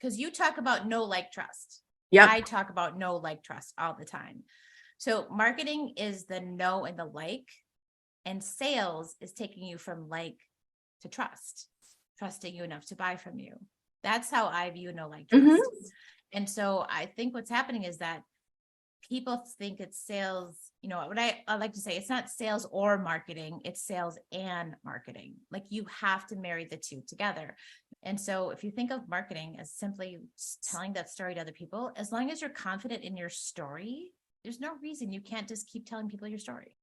because you talk about know, like, trust. Yeah. I talk about know, like, trust all the time. So marketing is the know and the like, and sales is taking you from like to trust, trusting you enough to buy from you. That's how I view know, like, trust. Mm-hmm. And so I think what's happening is that people think it's sales. You know, what I like to say, it's not sales or marketing, it's sales and marketing. Like, you have to marry the two together. And so if you think of marketing as simply telling that story to other people, as long as you're confident in your story, there's no reason you can't just keep telling people your story.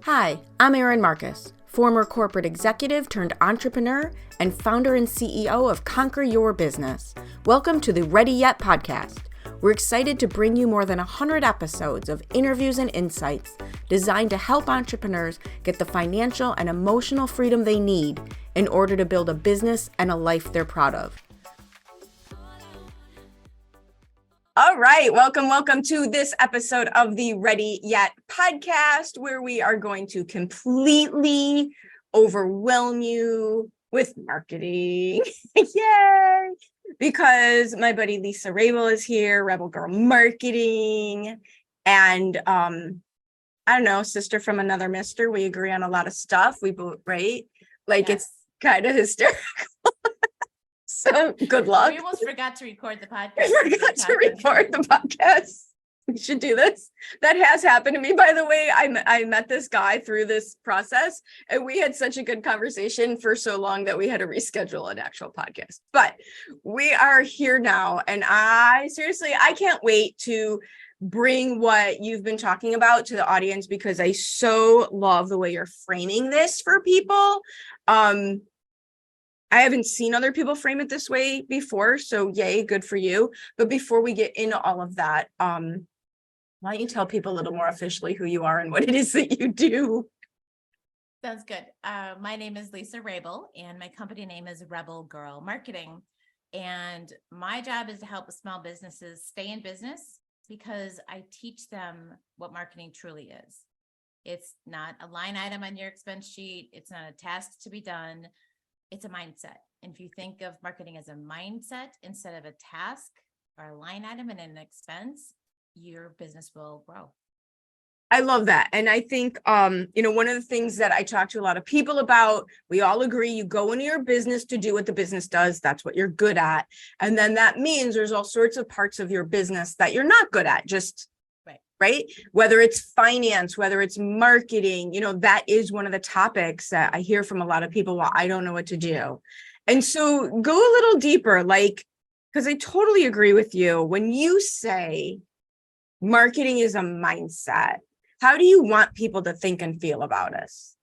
Hi, I'm Erin Marcus, former corporate executive turned entrepreneur and founder and CEO of Conquer Your Business. Welcome to the Ready Yet podcast. We're excited to bring you more than 100 episodes of interviews and insights designed to help entrepreneurs get the financial and emotional freedom they need in order to build a business and a life they're proud of. All right. Welcome to this episode of the Ready Yet podcast, where we are going to completely overwhelm you with marketing. Yay! Because my buddy Lisa Raebel is here, Rebel Girl Marketing. And I don't know, sister from another mister. We agree on a lot of stuff. We both, right? Like, yes. It's kind of hysterical. So good luck. We almost forgot to record the podcast. We should do this. That has happened to me, by the way. I met this guy through this process, and we had such a good conversation for so long that we had to reschedule an actual podcast. But we are here now, and I can't wait to bring what you've been talking about to the audience, because I so love the way you're framing this for people. I haven't seen other people frame it this way before, so yay, good for you. But before we get into all of that, why don't you tell people a little more officially who you are and what it is that you do? Sounds good. My name is Lisa Raebel, and my company name is Rebel Girl Marketing. And my job is to help small businesses stay in business, because I teach them what marketing truly is. It's not a line item on your expense sheet. It's not a task to be done. It's a mindset. And if you think of marketing as a mindset instead of a task or a line item and an expense, your business will grow. I love that. And I think, one of the things that I talk to a lot of people about, we all agree, you go into your business to do what the business does. That's what you're good at. And then that means there's all sorts of parts of your business that you're not good at, just right? Whether it's finance, whether it's marketing, that is one of the topics that I hear from a lot of people. Well, I don't know what to do. And so go a little deeper, because I totally agree with you. When you say marketing is a mindset, how do you want people to think and feel about us?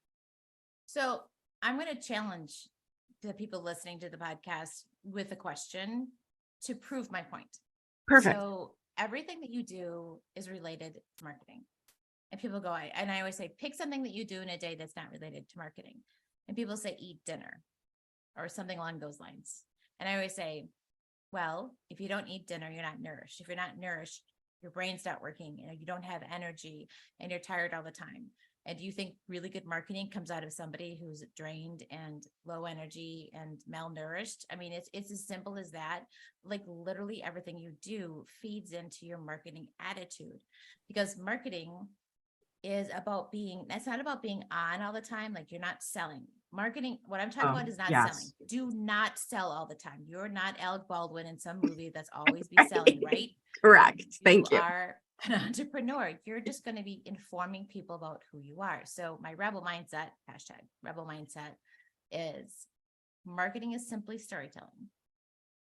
So I'm going to challenge the people listening to the podcast with a question to prove my point. Perfect. So everything that you do is related to marketing. And people go, and I always say, pick something that you do in a day that's not related to marketing. And people say, eat dinner or something along those lines. And I always say, well, if you don't eat dinner, you're not nourished. If you're not nourished, your brain's not working, you don't have energy, and you're tired all the time. And do you think really good marketing comes out of somebody who's drained and low energy and malnourished? I mean, it's as simple as that. Like, literally everything you do feeds into your marketing attitude, because marketing is about it's not about being on all the time. Like, you're not selling. Marketing, what I'm talking about is not selling. Do not sell all the time. You're not Alec Baldwin in some movie that's always be selling, right? Correct. Thank you. You are an entrepreneur. You're just going to be informing people about who you are. So my #Rebel Mindset is marketing is simply storytelling.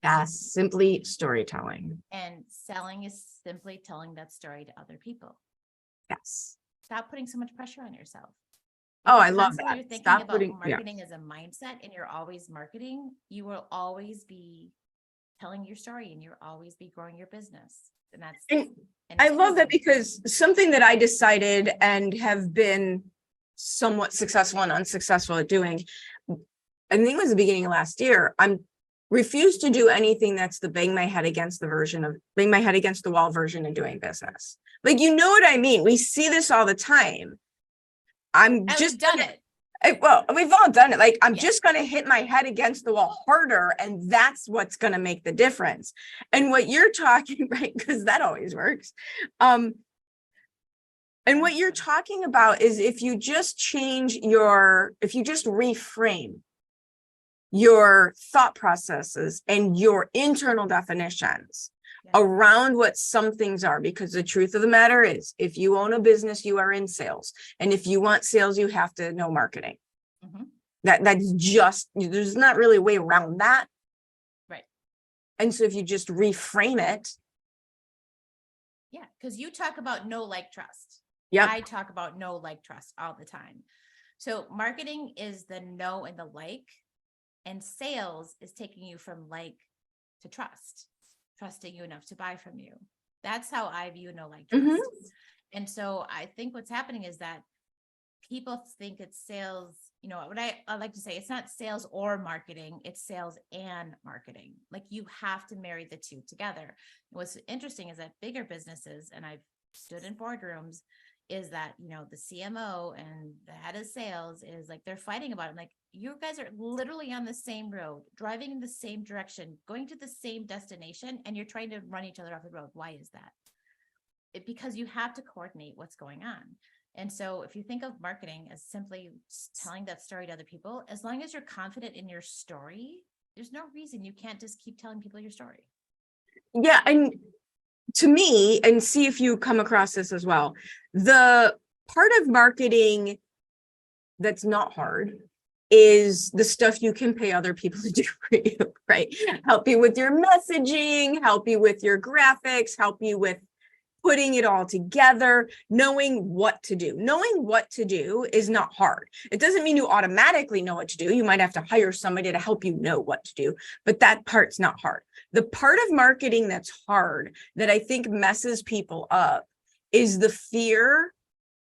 Yes, simply storytelling. And selling is simply telling that story to other people. Yes. Stop putting so much pressure on yourself. Oh, I love that. You're thinking about marketing as a mindset, and you're always marketing, you will always be telling your story, and you'll always be growing your business. And I love that, because something that I decided and have been somewhat successful and unsuccessful at doing, I think it was the beginning of last year, I'm refused to do anything that's the bang my head against the wall version of doing business. Like, you know what I mean? We see this all the time. I've done it. Well, we've all done it. Like, I'm Yeah. just going to hit my head against the wall harder, and that's what's going to make the difference. And what you're talking, right? Because that always works. And what you're talking about is if you just if you just reframe your thought processes and your internal definitions around what some things are, because the truth of the matter is, if you own a business, you are in sales. And if you want sales, you have to know marketing. Mhm. That's just, there's not really a way around that. Right. And so if you just reframe it. Yeah, because you talk about know, like, trust. Yep. I talk about know, like, trust all the time. So marketing is the know and the like, and sales is taking you from like to trust, trusting you enough to buy from you. That's how I view know, like, trust. Mhm. And so I think what's happening is that people think it's sales. You know, what I like to say, it's not sales or marketing, it's sales and marketing. Like, you have to marry the two together. What's interesting is that bigger businesses, and I've stood in boardrooms, is that, you know, the CMO and the head of sales is like, they're fighting about it. I'm like, you guys are literally on the same road, driving in the same direction, going to the same destination, and you're trying to run each other off the road. Why is that? Because you have to coordinate what's going on. And so if you think of marketing as simply telling that story to other people, as long as you're confident in your story, there's no reason you can't just keep telling people your story. Yeah. And to me, and see if you come across this as well, the part of marketing that's not hard is the stuff you can pay other people to do for you, right? Help you with your messaging, help you with your graphics, help you with putting it all together, knowing what to do. Knowing what to do is not hard. It doesn't mean you automatically know what to do. You might have to hire somebody to help you know what to do, but that part's not hard. The part of marketing that's hard, that I think messes people up, is the fear,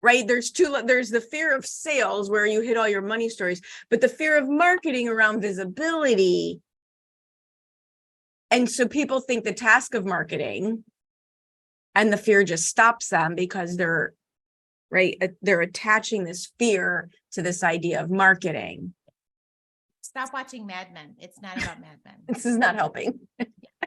right? There's the fear of sales where you hit all your money stories, but the fear of marketing around visibility. And so people think the task of marketing, and the fear just stops them because they're attaching this fear to this idea of marketing. Stop watching Mad Men. It's not about Mad Men. This is not helping.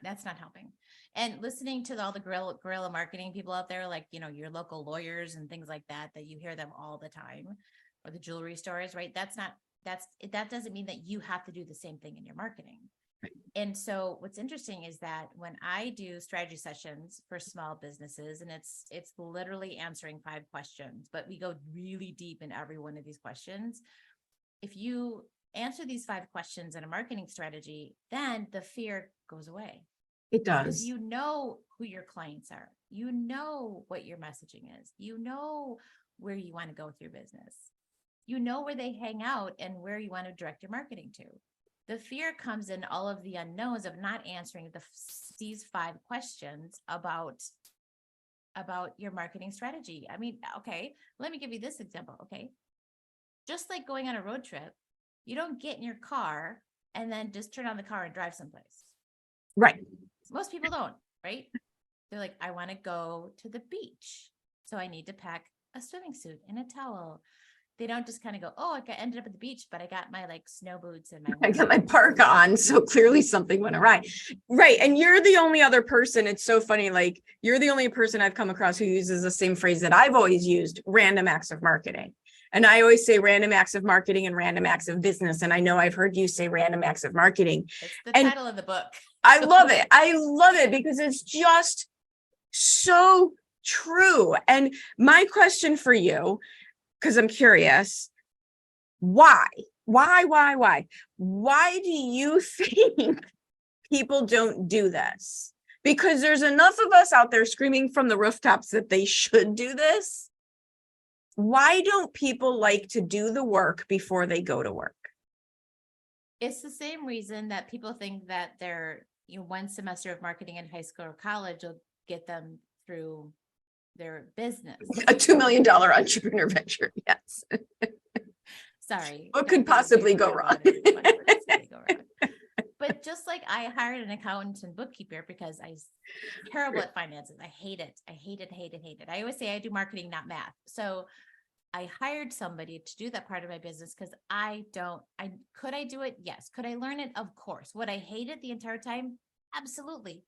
That's not helping. And listening to all the guerrilla marketing people out there, like, you know, your local lawyers and things like that you hear them all the time, or the jewelry stores, right? That doesn't mean that you have to do the same thing in your marketing. And so what's interesting is that when I do strategy sessions for small businesses, and it's literally answering 5 questions, but we go really deep in every one of these questions. If you answer these 5 questions in a marketing strategy, then the fear goes away. It does. Because you know who your clients are. You know what your messaging is. You know where you want to go with your business. You know where they hang out and where you want to direct your marketing to. The fear comes in all of the unknowns of not answering these 5 questions about your marketing strategy. I mean, okay, let me give you this example. Okay. Just like going on a road trip, you don't get in your car and then just turn on the car and drive someplace. Right. Most people don't, right? They're like, I want to go to the beach, so I need to pack a swimming suit and a towel. They don't just kind of go, oh, I ended up at the beach, but I got my like snow boots and I got my parka on, so clearly something went awry. Right. And you're the only other person. It's so funny. Like, you're the only person I've come across who uses the same phrase that I've always used: random acts of marketing. And I always say random acts of marketing and random acts of business. And I know I've heard you say random acts of marketing. It's the title of the book. I love it. I love it because it's just so true. And my question for you, because I'm curious, why do you think people don't do this? Because there's enough of us out there screaming from the rooftops that they should do this. Why don't people like to do the work before they go to work? It's the same reason that people think that their one semester of marketing in high school or college will get them through their business. A $2 million entrepreneur venture. Yes. Sorry. What could possibly go wrong? But just like I hired an accountant and bookkeeper because I'm terrible at finances. I hate it. I always say I do marketing, not math. So I hired somebody to do that part of my business because could I do it? Yes. Could I learn it? Of course. Would I hate it the entire time? Absolutely.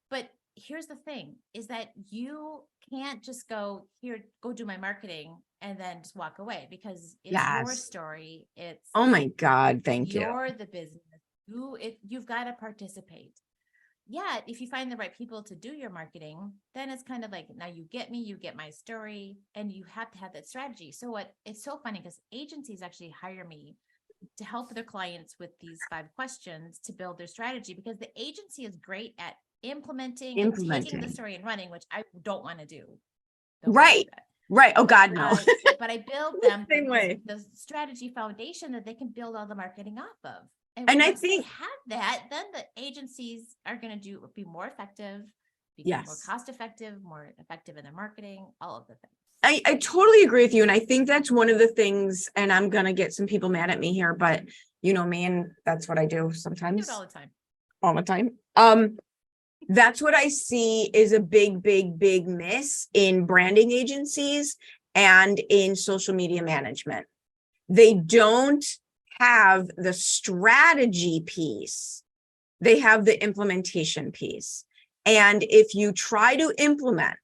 But here's the thing is that you can't just go do my marketing and then just walk away because it's your Yes. story. It's Oh my God. Thank you. you're the business. You've got to participate. Yet, if you find the right people to do your marketing, then it's kind of like, now you get me, you get my story, and you have to have that strategy. So it's so funny because agencies actually hire me to help their clients with these 5 questions to build their strategy because the agency is great at implementing and taking the story and running, which I don't want to do. Don't wanna do Right. that. Right. Oh God, no. But I build them Same way. the strategy foundation that they can build all the marketing off of. And I once think they have that, then the agencies are going to be more effective, be more Yes. cost effective, more effective in their marketing, all of the things. I totally agree with you. And I think that's one of the things, and I'm going to get some people mad at me here, but you know me, and that's what I do I do sometimes. it all the time. All the time. That's what I see is a big, big, big miss in branding agencies and in social media management. They don't have the strategy piece. They have the implementation piece. And if you try to implement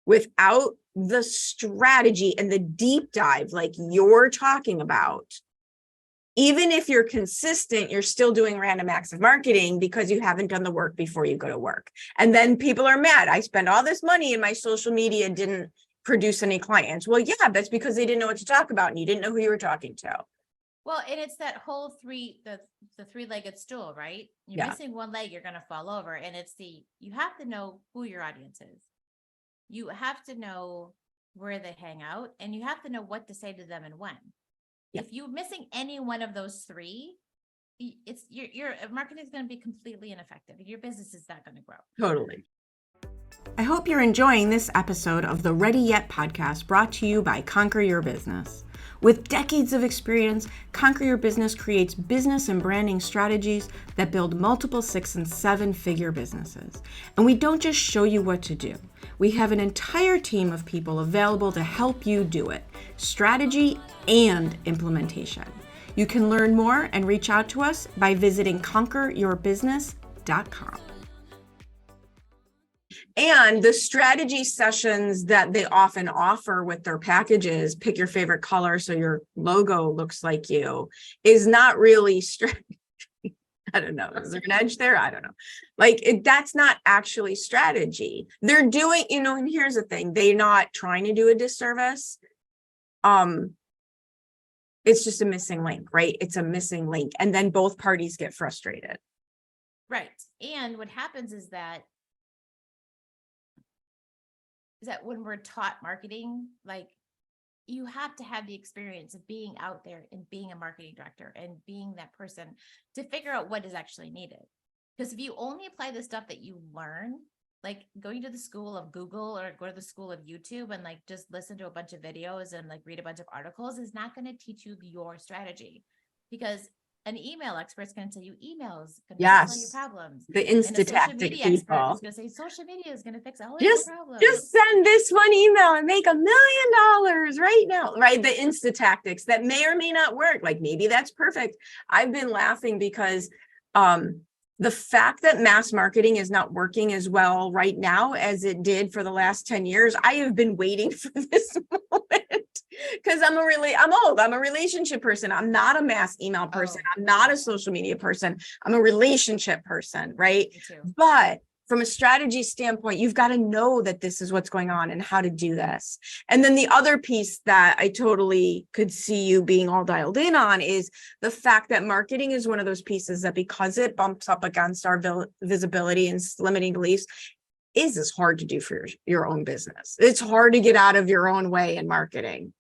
without the strategy and the deep dive, like you're talking about, even if you're consistent, you're still doing random acts of marketing because you haven't done the work before you go to work. And then people are mad. I spent all this money and my social media didn't produce any clients. Well, yeah, that's because they didn't know what to talk about and you didn't know who you were talking to. Well, and it's that whole the 3-legged stool, right? You're missing one leg, you're going to fall over. And you have to know who your audience is. You have to know where they hang out and you have to know what to say to them and when. If you're missing any one of those 3, it's your marketing is going to be completely ineffective. Your business is not going to grow. Totally. I hope you're enjoying this episode of the Ready Yet podcast brought to you by Conquer Your Business. With decades of experience, Conquer Your Business creates business and branding strategies that build multiple 6- and 7-figure businesses. And we don't just show you what to do. We have an entire team of people available to help you do it, strategy and implementation. You can learn more and reach out to us by visiting conqueryourbusiness.com. And the strategy sessions that they often offer with their packages, pick your favorite color so your logo looks like you, is not really strategy. I don't know. Is there an edge there? I don't know. That's not actually strategy. They're doing, and here's the thing, they're not trying to do a disservice. It's just a missing link, right? It's a missing link. And then both parties get frustrated. Right. And what happens is that when we're taught marketing, you have to have the experience of being out there and being a marketing director and being that person to figure out what is actually needed. Because if you only apply the stuff that you learn, like going to the school of Google or go to the school of YouTube and just listen to a bunch of videos and read a bunch of articles is not going to teach you your strategy, because an email expert is going to tell you emails going to fix all your problems. The And a social Insta-tactic media expert people. is going to say social media is going to fix all Just, your problems. just send this one email and make $1 million right now, right? The Insta-tactics that may or may not work. Maybe that's perfect. I've been laughing because the fact that mass marketing is not working as well right now as it did for the last 10 years, I have been waiting for this moment because I'm old. I'm a relationship person. I'm not a mass email person. I'm not a social media person. I'm a relationship person, right? Me too. But from a strategy standpoint, you've got to know that this is what's going on and how to do this. And then the other piece that I totally could see you being all dialed in on is the fact that marketing is one of those pieces that, because it bumps up against our visibility and limiting beliefs, is hard to do for your own business. It's hard to get out of your own way in marketing.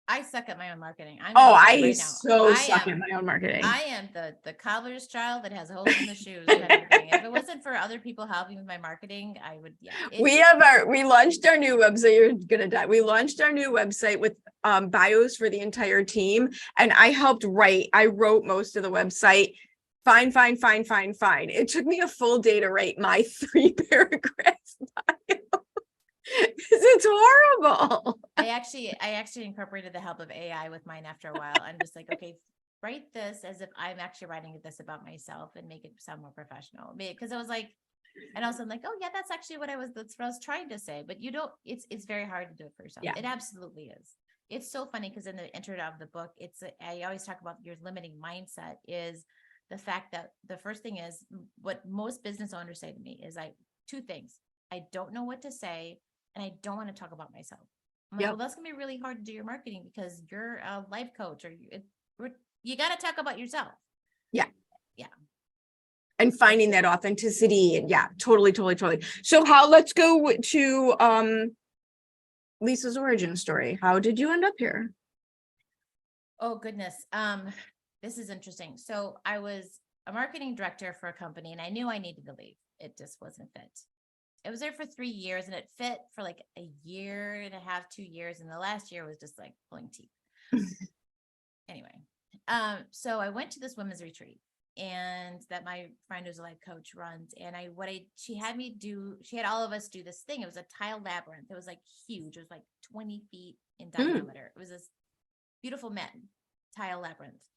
I suck at my own marketing. I suck at my own marketing. I am the cobbler's child that has holes in the shoes kind of thing. If it wasn't for other people helping with my marketing, I would, We launched our new website. You're gonna die. We launched our new website with bios for the entire team. And I wrote most of the website. Fine. It took me a full day to write my 3-paragraph bio. It's horrible. I actually incorporated the help of AI with mine after a while. I'm just like, okay, write this as if I'm actually writing this about myself and make it sound more professional. Because I was like, and also I'm like, oh yeah, that's actually that's what I was trying to say. But it's very hard to do it for yourself. Yeah. It absolutely is. It's so funny because in the intro of the book, I always talk about your limiting mindset is the fact that the first thing is what most business owners say to me is two things. I don't know what to say and I don't want to talk about myself. I'm like, well, that's gonna be really hard to do your marketing because you're a life coach or you got to talk about yourself. Yeah. Yeah. And finding that authenticity and totally. So let's go to Lisa's origin story. How did you end up here? Oh goodness. This is interesting. So I was a marketing director for a company and I knew I needed to leave. It just wasn't fit. I was there for 3 years and it fit for like a year and a half, 2 years. And the last year was just like pulling teeth. Anyway. So I went to this women's retreat and that my friend who's a life coach runs. And she had all of us do this thing. It was a tile labyrinth. It was like huge. It was like 20 feet in diameter. It was this beautiful tile labyrinth.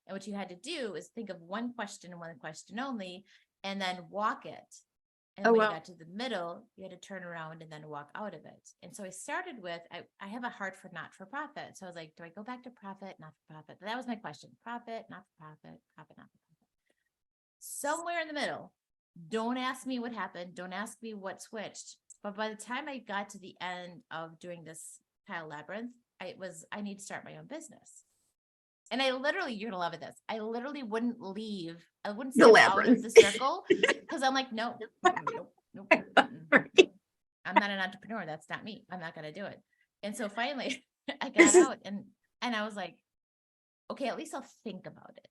And what you had to do is think of one question and one question only, and then walk it. And when you got to the middle, you had to turn around and then walk out of it. And so I started with, I have a heart for not-for-profit. So I was like, do I go back to profit, not-for-profit? That was my question. Profit, not-for-profit, profit, not-for-profit. Somewhere in the middle. Don't ask me what happened. Don't ask me what switched. But by the time I got to the end of doing this tile labyrinth, I need to start my own business. And I literally, you're gonna love it. I literally wouldn't leave. I wouldn't step out of the circle because I'm like, nope. I'm not an entrepreneur. That's not me. I'm not gonna do it. And so finally, I got out and I was like, okay, at least I'll think about it.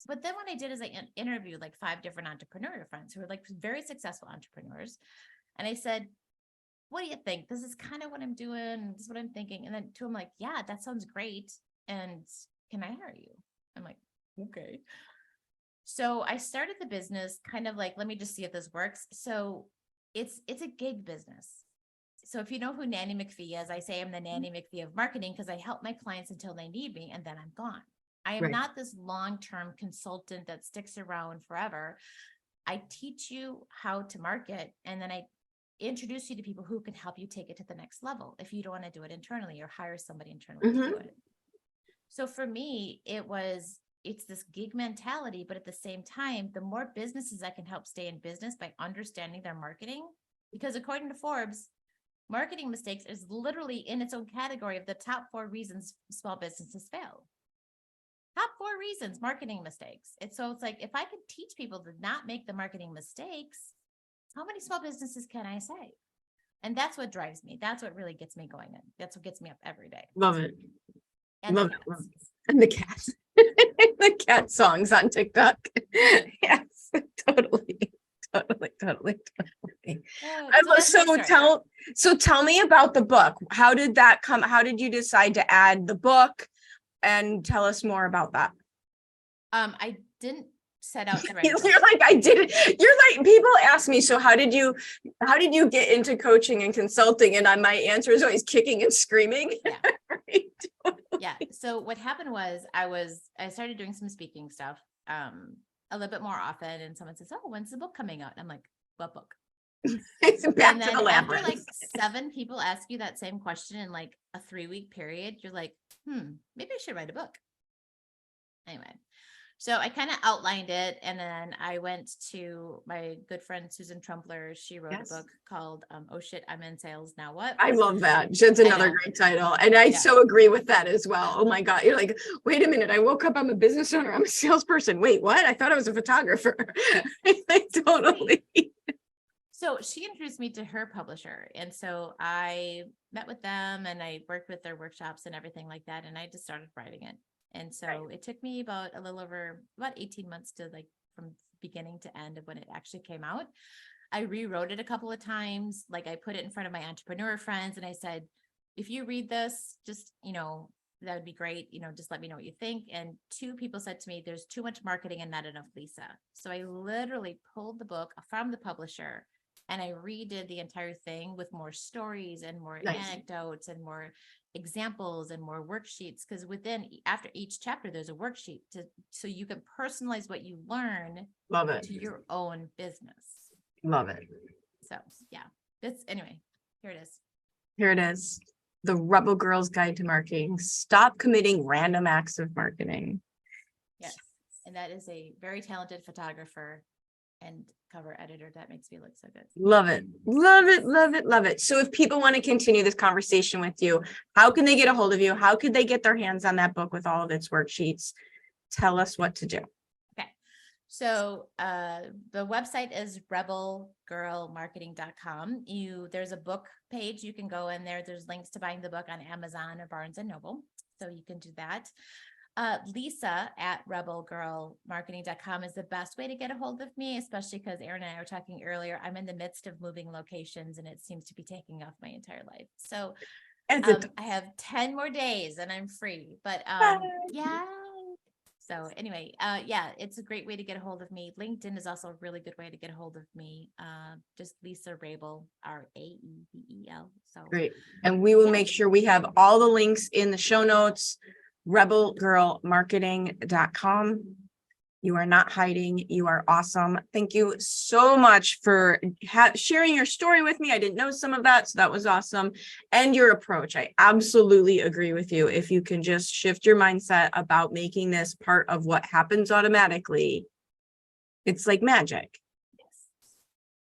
But then what I did is I interviewed like 5 different entrepreneur friends who were like very successful entrepreneurs, and I said, what do you think? This is kind of what I'm doing. This is what I'm thinking. And then to them, like, yeah, that sounds great. And can I hire you? I'm like, okay. So I started the business kind of like, let me just see if this works. So it's a gig business. So if you know who Nanny McPhee is, I say I'm the Nanny McPhee of marketing because I help my clients until they need me and then I'm gone. I am not this long-term consultant that sticks around forever. I teach you how to market and then I introduce you to people who can help you take it to the next level if you don't want to do it internally or hire somebody internally to do it. So for me, it's this gig mentality, but at the same time, the more businesses I can help stay in business by understanding their marketing, because according to Forbes, marketing mistakes is literally in its own category of the top 4 reasons small businesses fail. Top 4 reasons, marketing mistakes. It's like, if I could teach people to not make the marketing mistakes, how many small businesses can I save? And that's what drives me. That's what really gets me going. That's what gets me up every day. Love it. And love it. And the cats. The cat songs on TikTok. Yes, totally. So tell me about the book. How did that come? How did you decide to add the book? And tell us more about that. I didn't set out to write. You're like, I did it. You're like, people ask me, so how did you get into coaching and consulting? And my answer is always kicking and screaming. Yeah. Right? Yeah. So what happened was I started doing some speaking stuff a little bit more often. And someone says, oh, when's the book coming out? And I'm like, what book? It's back and to then the after labyrinth. like 7 people ask you that same question in like a 3-week period, you're like, maybe I should write a book. Anyway, so I kind of outlined it. And then I went to my good friend, Susan Trumpler. She wrote a book called, Oh Shit, I'm in Sales Now What? I love that. That's another great title. And I so agree with that as well. Oh my God. You're like, wait a minute. I woke up. I'm a business owner. I'm a salesperson. Wait, what? I thought I was a photographer. Totally. So she introduced me to her publisher. And so I met with them and I worked with their workshops and everything like that. And I just started writing it. And so it took me about 18 months to like from beginning to end of when it actually came out. I rewrote it a couple of times. Like I put it in front of my entrepreneur friends and I said, if you read this, just, that would be great. Just let me know what you think. And 2 people said to me, there's too much marketing and not enough Lisa. So I literally pulled the book from the publisher And I redid the entire thing with more stories and more Nice. anecdotes and more examples and more worksheets. Because after each chapter, there's a worksheet so you can personalize what you learn Love it. to your own business. Love it. So yeah, anyway, here it is. Here it is. The Rebel Girls Guide to Marketing. Stop committing random acts of marketing. Yes. And that is a very talented photographer and cover editor. That makes me look so good. Love it. Love it. Love it. Love it. So if people want to continue this conversation with you, how can they get a hold of you? How could they get their hands on that book with all of its worksheets? Tell us what to do. Okay. So the website is rebelgirlmarketing.com. There's a book page. You can go in there. There's links to buying the book on Amazon or Barnes and Noble. So you can do that. Lisa at rebelgirlmarketing.com is the best way to get a hold of me, especially because Erin and I were talking earlier. I'm in the midst of moving locations and it seems to be taking off my entire life. So I have 10 more days and I'm free, but yeah. So anyway, yeah, it's a great way to get a hold of me. LinkedIn is also a really good way to get a hold of me. Just Lisa Raebel, Raebel. So great. And we will make sure we have all the links in the show notes. rebelgirlmarketing.com. You are not hiding. You are awesome. Thank you so much for sharing your story with me. I didn't know some of that, so that was awesome. And your approach. I absolutely agree with you. If you can just shift your mindset about making this part of what happens automatically, it's like magic. yes.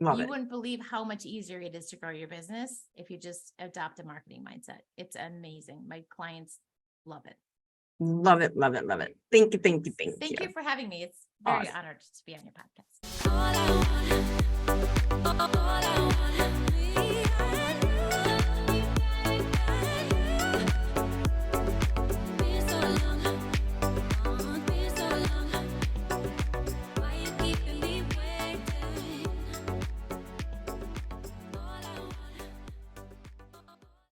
Love You it. wouldn't believe how much easier it is to grow your business if you just adopt a marketing mindset. It's amazing. My clients love it. Love it. Love it. Love it. Thank you. Thank you. Thank you. Thank you for having me. It's very Awesome. honored to be on your podcast.